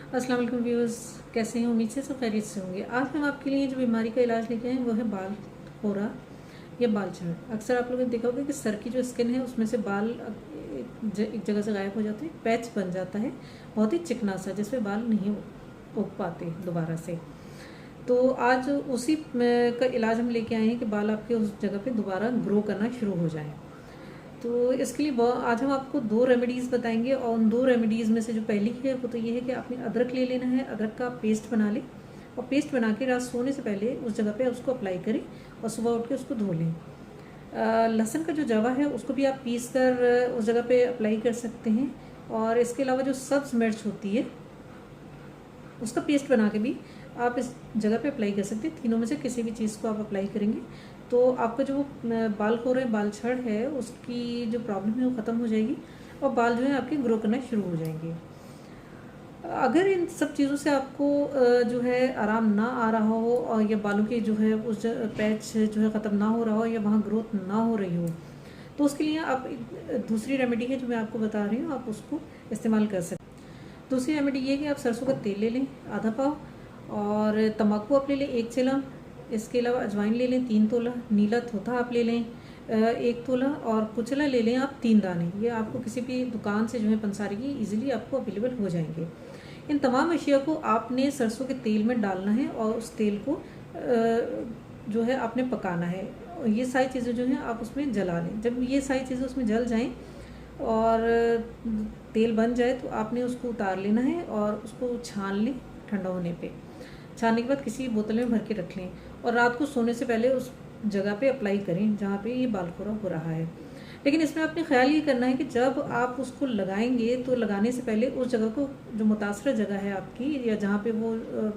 अस्सलाम वालेकुम व्यूअर्स, कैसे हैं? उम्मीद से सब खैरियत से होंगे। आज हम आपके लिए जो बीमारी का इलाज लेके आए हैं वो है बाल होरा या बाल झड़। अक्सर आप लोगों ने देखा होगा कि सर की जो स्किन है उसमें से बाल एक जगह से गायब हो जाते हैं, पैच बन जाता है, बहुत ही चिकना सा, जिसमें बाल नहीं उग पाते दोबारा से। तो आज उसी का इलाज हम लेके आए हैं कि बाल आपके उस जगह पे दोबारा ग्रो करना शुरू हो जाए। तो इसके लिए आज हम आपको 2 रेमेडीज़ बताएंगे, और उन 2 रेमेडीज़ में से जो पहली है वो तो ये है कि आपने अदरक ले लेना है। अदरक का पेस्ट बना लें, और पेस्ट बना के रात सोने से पहले उस जगह पे उसको अप्लाई करें और सुबह उठ के उसको धो लें। लहसुन का जो जवा है उसको भी आप पीस कर उस जगह पे अप्लाई कर सकते हैं। और इसके अलावा जो सब्ज़ मिर्च होती है उसका पेस्ट बना के भी आप इस जगह पे अप्लाई कर सकते हैं। तीनों में से किसी भी चीज़ को आप अप्लाई करेंगे तो आपका जो बाल खोर है, बाल छड़ है, उसकी जो प्रॉब्लम है वो ख़त्म हो जाएगी और बाल जो है आपके ग्रो करना शुरू हो जाएंगे। अगर इन सब चीज़ों से आपको जो है आराम ना आ रहा हो, और या बालों की जो है उस पैच जो है ख़त्म ना हो रहा हो, या वहाँ ग्रोथ ना हो रही हो, तो उसके लिए आप दूसरी रेमेडी है जो मैं आपको बता रही हूँ, आप उसको इस्तेमाल कर सकते हैं। दूसरी रेमेडी ये है कि आप सरसों का तेल ले लें आधा पाव, और तम्बाकू आप ले लें 1 चिलम। इसके अलावा अजवाइन ले लें 3 तोला, नीला थोथा आप ले लें 1 तोला, और कुचला ले लें आप 3 दाने। ये आपको किसी भी दुकान से जो है पंसारी की ईजिली आपको अवेलेबल हो जाएंगे। इन तमाम अशिया को आपने सरसों के तेल में डालना है और उस तेल को जो है आपने पकाना है। ये सारी चीज़ें जो हैं आप उसमें जला लें। जब ये सारी चीज़ें उसमें जल जाएं और तेल बन जाए तो आपने उसको उतार लेना है और उसको छान लें ठंडा होने पे। छानने के बाद किसी बोतल में भर के रख लें, और रात को सोने से पहले उस जगह पे अप्लाई करें जहाँ पे ये बाल खोरा हो रहा है। लेकिन इसमें आपने ख्याल ये करना है कि जब आप उसको लगाएंगे तो लगाने से पहले उस जगह को, जो मुतासरा जगह है आपकी या जहाँ पे वो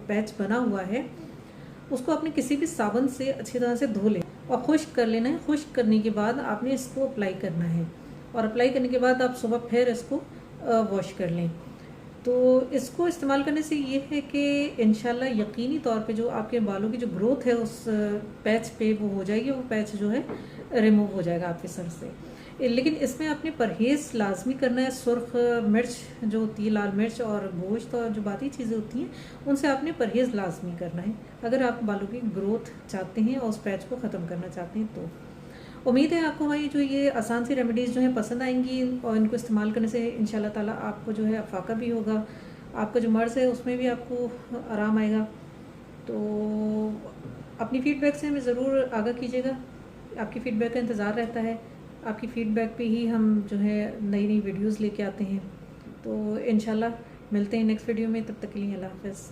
पैच बना हुआ है, उसको आपने किसी भी साबुन से अच्छी तरह से धो लें और खुश्क कर लेना है। खुश्क करने के बाद आपने इसको अप्लाई करना है, और अप्लाई करने के बाद आप सुबह फिर इसको वॉश कर लें। तो इसको इस्तेमाल करने से ये है कि इंशाल्लाह यकीनी तौर पे जो आपके बालों की जो ग्रोथ है उस पैच पे वो हो जाएगी, वो पैच जो है रिमूव हो जाएगा आपके सर से। लेकिन इसमें आपने परहेज़ लाजमी करना है। सुर्ख मिर्च जो होती है, लाल मिर्च और गोश्त और जो बाकी चीज़ें होती हैं, उनसे आपने परहेज़ लाजमी करना है अगर आप बालों की ग्रोथ चाहते हैं और उस पैच को ख़त्म करना चाहते हैं। तो उम्मीद है आपको हमारी जो ये आसान सी रेमेडीज़ जो हैं पसंद आएंगी, और इनको इस्तेमाल करने से इंशाल्लाह ताला आपको जो है अफाका भी होगा, आपका जो मर्ज़ है उसमें भी आपको आराम आएगा। तो अपनी फ़ीडबैक से हमें ज़रूर आगाह कीजिएगा। आपकी फ़ीडबैक का इंतज़ार रहता है। आपकी फ़ीडबैक पे ही हम जो है नई नई वीडियोज़ लेके आते हैं। तो इंशाल्लाह मिलते हैं नेक्स्ट वीडियो में। तब तक के लिए अल्लाह हाफ़िज़।